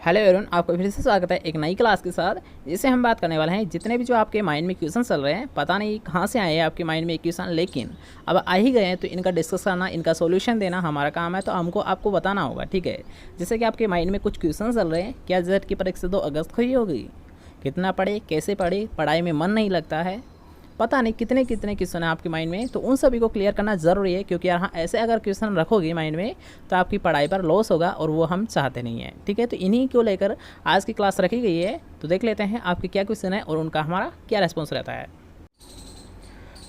Hello everyone, आपका फिर से स्वागत है एक नई क्लास के साथ। जिससे हम बात करने वाले हैं जितने भी जो आपके माइंड में क्वेश्चन चल रहे हैं, पता नहीं कहाँ से आए हैं आपके माइंड में क्वेश्चन, लेकिन अब आ ही गए हैं तो इनका डिस्कस करना, इनका सॉल्यूशन देना हमारा काम है। तो हमको आपको बताना होगा, ठीक है। जैसे कि आपके माइंड में कुछ क्वेश्चन चल रहे हैं, क्या जेड की परीक्षा 2 अगस्त को ही होगी, कितना पढ़े, कैसे पढ़े, पढ़ाई में मन नहीं लगता है, पता नहीं कितने कितने क्वेश्चन हैं आपके माइंड में। तो उन सभी को क्लियर करना ज़रूरी है, क्योंकि यहाँ ऐसे अगर क्वेश्चन रखोगे माइंड में तो आपकी पढ़ाई पर लॉस होगा और वो हम चाहते नहीं हैं, ठीक है। तो इन्हीं को लेकर आज की क्लास रखी गई है। तो देख लेते हैं आपके क्या क्वेश्चन है और उनका हमारा क्या रिस्पॉन्स रहता है।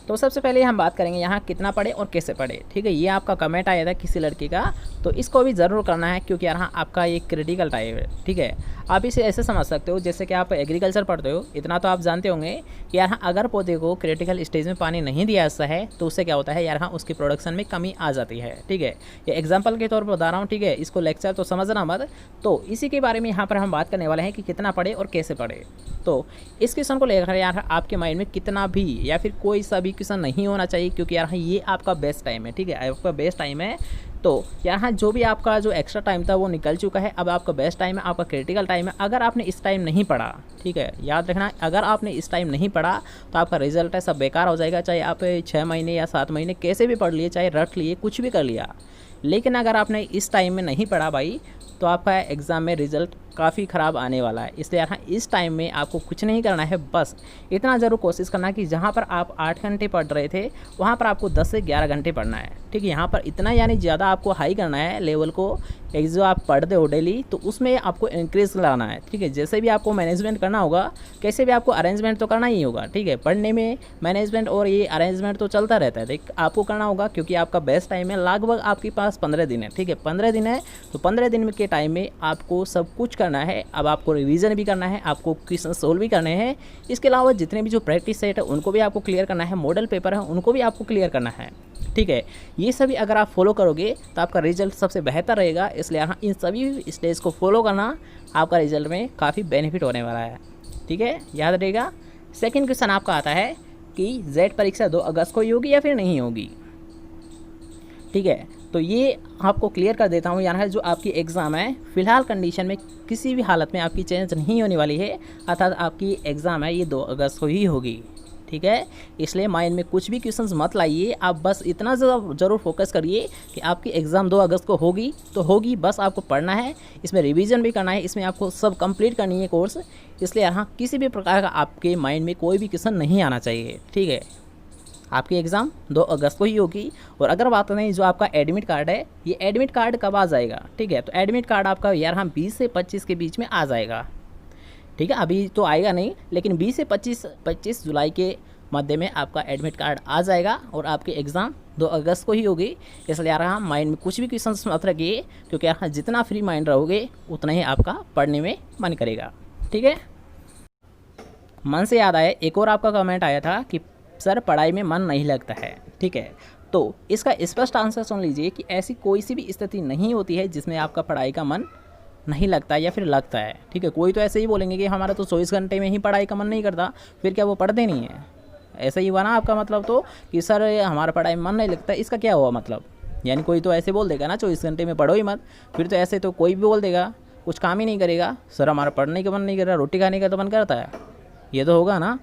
तो सबसे पहले हम बात करेंगे यहाँ कितना पढ़े और कैसे पढ़े, ठीक है। ये आपका कमेंट आया था किसी लड़की का, तो इसको भी ज़रूर करना है, क्योंकि यहाँ आपका ये क्रिटिकल टाइम है, ठीक है। आप इसे ऐसे समझ सकते हो जैसे कि आप एग्रीकल्चर पढ़ते हो, इतना तो आप जानते होंगे कि यहाँ अगर पौधे को क्रिटिकल स्टेज में पानी नहीं दिया जाता है तो उससे क्या होता है, यहाँ उसकी प्रोडक्शन में कमी आ जाती है, ठीक है। ये एग्जाम्पल के तौर पर बता रहा हूँ, ठीक है। इसको लेक्चर तो समझना मत। तो इसी के बारे में यहाँ पर हम बात करने वाले हैं कि कितना पढ़े और कैसे पढ़े। तो इस क्वेश्चन को लेकर यार आपके माइंड में कितना भी या फिर कोई सा भी क्वेश्चन नहीं होना चाहिए, क्योंकि यार ये आपका बेस्ट टाइम है, ठीक है। आपका बेस्ट टाइम है। तो यहाँ जो भी आपका जो एक्स्ट्रा टाइम था वो निकल चुका है, अब आपका बेस्ट टाइम है, आपका क्रिटिकल टाइम है। अगर आपने इस टाइम नहीं पढ़ा, ठीक है, याद रखना, अगर आपने इस टाइम नहीं पढ़ा तो आपका रिजल्ट है सब बेकार हो जाएगा। चाहे आप 6 महीने या 7 महीने कैसे भी पढ़ लिए, चाहे रट लिए, कुछ भी कर लिया, लेकिन अगर आपने इस टाइम में नहीं पढ़ा भाई, तो आपका एग्ज़ाम में रिज़ल्ट काफ़ी ख़राब आने वाला है। इसलिए यहाँ इस टाइम में आपको कुछ नहीं करना है, बस इतना ज़रूर कोशिश करना है कि जहाँ पर आप 8 घंटे पढ़ रहे थे वहाँ पर आपको 10 से 11 घंटे पढ़ना है, ठीक है। यहाँ पर इतना यानी ज़्यादा आपको हाई करना है लेवल को, एक जो आप पढ़ते हो डेली, तो उसमें आपको इंक्रीज़ लाना है, ठीक है। जैसे भी आपको मैनेजमेंट करना होगा, कैसे भी आपको अरेंजमेंट तो करना ही होगा, ठीक है। पढ़ने में मैनेजमेंट और ये अरेंजमेंट तो चलता रहता है, देख आपको करना होगा, क्योंकि आपका बेस्ट टाइम है। लगभग आपके पास 15 दिन है, ठीक है। 15 दिन है, तो 15 दिन के टाइम में आपको सब कुछ करना है। अब आपको रिवीजन भी करना है, आपको क्वेश्चन सोल्व भी करने हैं। इसके अलावा जितने भी जो प्रैक्टिस सेट है उनको भी आपको क्लियर करना है, मॉडल पेपर है उनको भी आपको क्लियर करना है, ठीक है। ये सभी अगर आप फॉलो करोगे तो आपका रिजल्ट सबसे बेहतर रहेगा। इसलिए हाँ, इन सभी स्टेज को फॉलो करना आपका रिजल्ट में काफ़ी बेनिफिट होने वाला है, ठीक है, याद रहेगा। सेकंड क्वेश्चन आपका आता है कि जेड परीक्षा 2 अगस्त को ही होगी या फिर नहीं होगी, ठीक है। तो ये आपको क्लियर कर देता हूँ। यहाँ जो आपकी एग्ज़ाम है, फ़िलहाल कंडीशन में किसी भी हालत में आपकी चेंज नहीं होने वाली है, अर्थात आपकी एग्ज़ाम है ये 2 अगस्त को ही होगी, ठीक है। इसलिए माइंड में कुछ भी क्वेश्चंस मत लाइए, आप बस इतना ज़रूर फोकस करिए कि आपकी एग्ज़ाम 2 अगस्त को होगी तो होगी, बस आपको पढ़ना है, इसमें रिवीजन भी करना है, इसमें आपको सब कंप्लीट करनी है कोर्स। इसलिए यहाँ किसी भी प्रकार का आपके माइंड में कोई भी क्वेश्चन नहीं आना चाहिए, ठीक है। आपकी एग्ज़ाम 2 अगस्त को ही होगी। और अगर बात करें जो आपका एडमिट कार्ड है, ये एडमिट कार्ड कब आ जाएगा, ठीक है। तो एडमिट कार्ड आपका यार हम 20 से 25 के बीच में आ जाएगा, ठीक है। अभी तो आएगा नहीं, लेकिन 20 से 25 जुलाई के मध्य में आपका एडमिट कार्ड आ जाएगा और आपकी एग्ज़ाम 2 अगस्त को ही होगी। इसलिए यार हम माइंड में कुछ भी क्वेश्चन मत रखिए, क्योंकि यहाँ जितना फ्री माइंड रहोगे उतना ही आपका पढ़ने में मन करेगा, ठीक है। मन से याद आया, एक और आपका कमेंट आया था कि सर पढ़ाई में मन नहीं लगता है, ठीक है। तो इसका स्पष्ट आंसर सुन लीजिए कि ऐसी कोई सी भी स्थिति नहीं होती है जिसमें आपका पढ़ाई का मन नहीं लगता या फिर लगता है, ठीक है। कोई तो ऐसे ही बोलेंगे कि हमारा तो 24 घंटे में ही पढ़ाई का मन नहीं करता, फिर क्या वो पढ़ते नहीं है? ऐसा ही हुआ ना आपका मतलब, तो कि सर हमारा पढ़ाई में मन नहीं लगता, इसका क्या हुआ मतलब? यानी कोई तो ऐसे बोल देगा ना 24 घंटे में पढ़ो ही मत, फिर तो ऐसे तो कोई भी बोल देगा, कुछ काम ही नहीं करेगा, सर हमारा पढ़ने का मन नहीं कर रहा, रोटी खाने का तो मन करता है, ये तो होगा ना।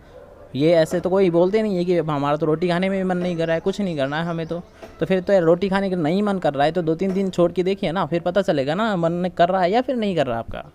ये ऐसे तो कोई बोलते नहीं है कि हमारा तो रोटी खाने में भी मन नहीं कर रहा है, कुछ नहीं करना है हमें तो फिर तो रोटी खाने का नहीं मन कर रहा है तो 2-3 दिन छोड़ के देखिए ना, फिर पता चलेगा ना मन कर रहा है या फिर नहीं कर रहा आपका।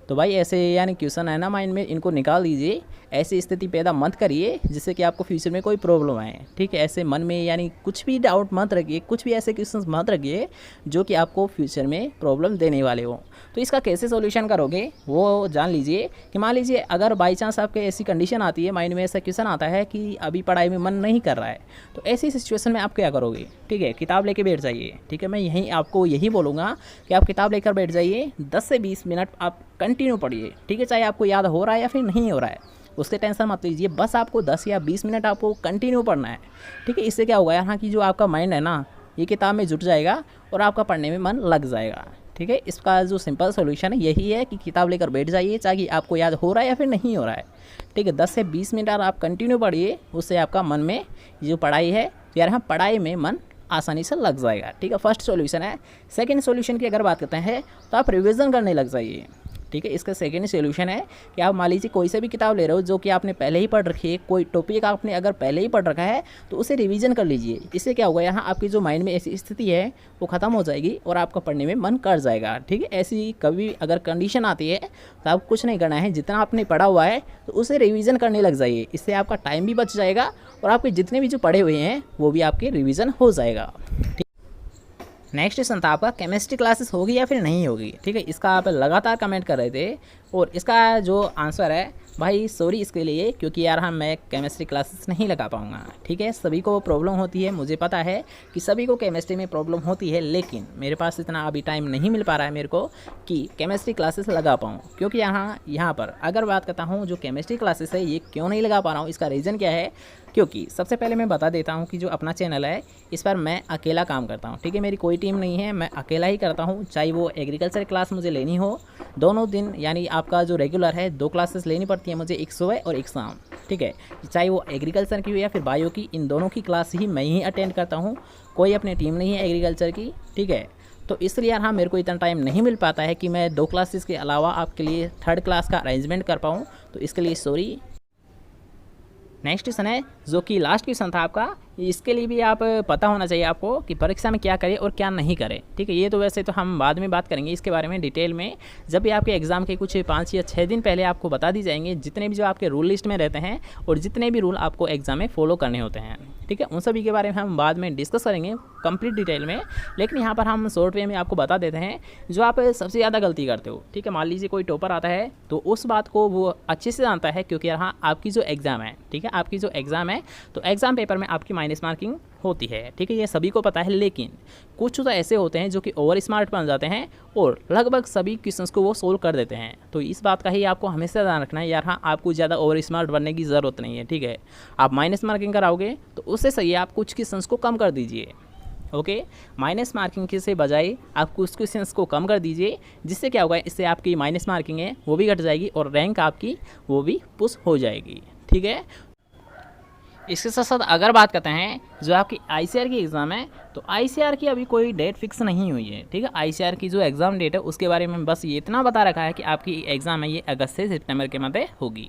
तो भाई ऐसे यानी क्वेश्चन है ना माइंड में, इनको निकाल दीजिए, ऐसी स्थिति पैदा मत करिए जिससे कि आपको फ्यूचर में कोई प्रॉब्लम आए, ठीक है। ऐसे मन में यानी कुछ भी डाउट मत रखिए, कुछ भी ऐसे क्वेश्चंस मत रखिए जो कि आपको फ्यूचर में प्रॉब्लम देने वाले हो। तो इसका कैसे सॉल्यूशन करोगे वो जान लीजिए कि मान लीजिए अगर बाई चांस आपके ऐसी कंडीशन आती है, माइंड में ऐसा क्वेश्चन आता है कि अभी पढ़ाई में मन नहीं कर रहा है, तो ऐसी सिचुएशन में आप क्या करोगे, ठीक है। किताब लेके बैठ जाइए, ठीक है। मैं आपको यही बोलूँगा कि आप किताब लेकर बैठ जाइए, 10 से 20 मिनट आप कंटिन्यू पढ़िए, ठीक है। चाहे आपको याद हो रहा है या फिर नहीं हो रहा है, उससे टेंशन मत लीजिए, बस आपको 10 या 20 मिनट आपको कंटिन्यू पढ़ना है, ठीक है। इससे क्या होगा यहाँ की जो आपका माइंड है ना, ये किताब में जुट जाएगा और आपका पढ़ने में मन लग जाएगा, ठीक है। इसका जो सिंपल सोल्यूशन है यही है कि किताब लेकर बैठ जाइए, चाहे आपको याद हो रहा है या फिर नहीं हो रहा है, ठीक है। 10 से 20 मिनट आप कंटिन्यू पढ़िए, उससे आपका मन में जो पढ़ाई है यार हाँ पढ़ाई में मन आसानी से लग जाएगा, ठीक है। फर्स्ट सॉल्यूशन है। सेकंड सॉल्यूशन की अगर बात करते हैं तो आप रिवीजन करने लग जाइए, ठीक है। इसका सेकेंड सोल्यूशन है कि आप मान लीजिए कोई सा भी किताब ले रहे हो जो कि आपने पहले ही पढ़ रखी है, कोई टॉपिक आपने अगर पहले ही पढ़ रखा है तो उसे रिवीजन कर लीजिए। इससे क्या होगा, यहाँ आपकी जो माइंड में ऐसी स्थिति है वो ख़त्म हो जाएगी और आपका पढ़ने में मन कर जाएगा। ठीक है, ऐसी कभी अगर कंडीशन आती है तो आप कुछ नहीं करना है, जितना आपने पढ़ा हुआ है तो उसे रिवीजन करने लग जाइए। इससे आपका टाइम भी बच जाएगा और आपके जितने भी जो पढ़े हुए हैं वो भी आपके रिवीजन हो जाएगा। नेक्स्ट क्वेश्चन था आपका, केमिस्ट्री क्लासेस होगी या फिर नहीं होगी। ठीक है, इसका आप लगातार कमेंट कर रहे थे और इसका जो आंसर है भाई सॉरी इसके लिए, क्योंकि यार मैं केमिस्ट्री क्लासेस नहीं लगा पाऊँगा। ठीक है, सभी को प्रॉब्लम होती है, मुझे पता है कि सभी को केमिस्ट्री में प्रॉब्लम होती है, लेकिन मेरे पास इतना अभी टाइम नहीं मिल पा रहा है मेरे को कि केमिस्ट्री क्लासेस लगा पाऊँ। क्योंकि यहाँ पर अगर बात करता हूँ जो केमिस्ट्री क्लासेस है ये क्यों नहीं लगा पा रहा हूँ, इसका रीज़न क्या है। क्योंकि सबसे पहले मैं बता देता हूँ कि जो अपना चैनल है इस पर मैं अकेला काम करता हूँ। ठीक है, मेरी कोई टीम नहीं है, मैं अकेला ही करता हूँ। चाहे वो एग्रीकल्चर क्लास मुझे लेनी हो दोनों दिन, यानी आपका जो रेगुलर है 2 क्लासेस लेनी पड़ती है मुझे, एक सुबह और एक शाम। ठीक है, चाहे वो एग्रीकल्चर की हो या फिर बायो की, इन दोनों की क्लास ही मैं ही अटेंड करता हूँ, कोई अपनी टीम नहीं है एग्रीकल्चर की। ठीक है, तो इसलिए यार मेरे को इतना टाइम नहीं मिल पाता है कि मैं 2 क्लासेस के अलावा आपके लिए 3rd क्लास का अरेंजमेंट कर पाऊँ, तो इसके लिए सॉरी। नेक्स्ट क्वेश्चन है जो कि लास्ट क्वेश्चन था आपका, इसके लिए भी आप पता होना चाहिए आपको कि परीक्षा में क्या करें और क्या नहीं करें। ठीक है, ये तो वैसे तो हम बाद में बात करेंगे इसके बारे में डिटेल में, जब भी आपके एग्ज़ाम के कुछ 5 या 6 दिन पहले आपको बता दी जाएंगे जितने भी जो आपके रूल लिस्ट में रहते हैं और जितने भी रूल आपको एग्ज़ाम में फॉलो करने होते हैं। ठीक है, उन सभी के बारे में हम बाद में डिस्कस करेंगे कंप्लीट डिटेल में, लेकिन यहाँ पर हम शॉर्ट वे में आपको बता देते हैं जो आप सबसे ज़्यादा गलती करते हो। ठीक है, मान लीजिए कोई टॉपर आता है तो उस बात को वो अच्छे से जानता है, क्योंकि यहाँ आपकी जो एग्ज़ाम है, ठीक है, आपकी जो एग्ज़ाम है तो एग्ज़ाम पेपर में आपकी माइनस मार्किंग होती है। ठीक है, ये सभी को पता है, लेकिन कुछ तो ऐसे होते हैं जो कि ओवर स्मार्ट बन जाते हैं और लगभग सभी क्वेश्चंस को वो सोल्व कर देते हैं। तो इस बात का ही आपको हमेशा ध्यान रखना है यार, हाँ आपको ज़्यादा ओवर स्मार्ट बनने की ज़रूरत नहीं है। ठीक है, आप माइनस मार्किंग कराओगे तो उससे सही है आप कुछ क्वेश्चंस को कम कर दीजिए। ओके, माइनस मार्किंग के से बजाय आप कुछ क्वेश्चंस को कम कर दीजिए, जिससे क्या होगा, इससे आपकी माइनस मार्किंग है वो भी घट जाएगी और रैंक आपकी वो भी पुश हो जाएगी। ठीक है, इसके साथ साथ अगर बात करते हैं जो आपकी ICAR की एग्ज़ाम है, तो ICAR की अभी कोई डेट फिक्स नहीं हुई है। ठीक है, ICAR की जो एग्ज़ाम डेट है उसके बारे में बस ये इतना बता रखा है कि आपकी एग्ज़ाम है ये अगस्त से सितंबर के मध्य होगी।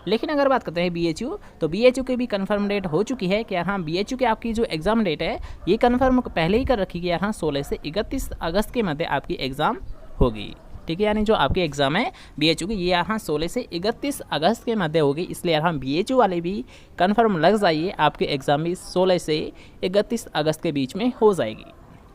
लेकिन अगर बात करते हैं BHU, तो BHU की भी कन्फर्म डेट हो चुकी है कि हाँ BHU की आपकी जो एग्ज़ाम डेट है ये कन्फर्म पहले ही कर रखी है, हाँ 16 से 31 अगस्त के मध्य आपकी एग्ज़ाम होगी। ठीक है, यानी जो आपकी एग्ज़ाम है BHU की ये यहाँ 16 से 31 अगस्त के मध्य होगी, इसलिए यहाँ BHU वाले भी कन्फर्म लग जाइए, आपके एग्ज़ाम भी 16 से 31 अगस्त के बीच में हो जाएगी।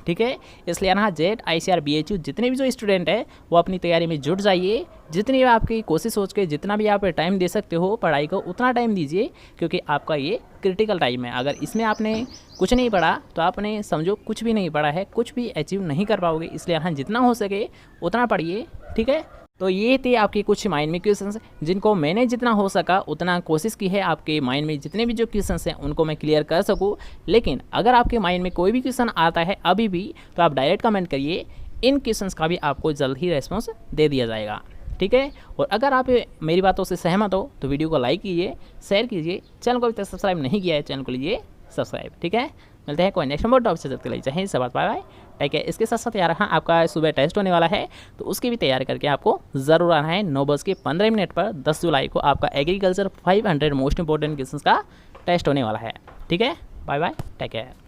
ठीक है, इसलिए यहाँ JET ICAR BHU जितने भी जो स्टूडेंट है वो अपनी तैयारी में जुट जाइए। जितनी आपकी कोशिश सोच के जितना भी आप टाइम दे सकते हो पढ़ाई को उतना टाइम दीजिए, क्योंकि आपका ये क्रिटिकल टाइम है। अगर इसमें आपने कुछ नहीं पढ़ा तो आपने समझो कुछ भी नहीं पढ़ा है, कुछ भी अचीव नहीं कर पाओगे। इसलिए यहाँ जितना हो सके उतना पढ़िए। ठीक है, तो ये थे आपके कुछ माइंड में क्वेश्चंस, जिनको मैंने जितना हो सका उतना कोशिश की है आपके माइंड में जितने भी जो क्वेश्चंस हैं उनको मैं क्लियर कर सकूं। लेकिन अगर आपके माइंड में कोई भी क्वेश्चन आता है अभी भी, तो आप डायरेक्ट कमेंट करिए, इन क्वेश्चंस का भी आपको जल्द ही रेस्पॉन्स दे दिया जाएगा। ठीक है, और अगर आप मेरी बातों से सहमत हो तो वीडियो को लाइक कीजिए, शेयर कीजिए, चैनल को अभी तक सब्सक्राइब नहीं किया है चैनल को लीजिए सब्सक्राइब। ठीक है, मिलते हैं कोई नेक्स्ट टॉपिक से, जब तक के लिए जय हिंद, बाय बाय। ठीक है, इसके साथ साथ यार हाँ आपका सुबह टेस्ट होने वाला है, तो उसकी भी तैयारी करके आपको ज़रूर आना है। 9:15 पर 10 जुलाई को आपका एग्रीकल्चर 500 मोस्ट इंपॉर्टेंट क्वेश्चंस का टेस्ट होने वाला है। ठीक है, बाय बाय, टेक केयर।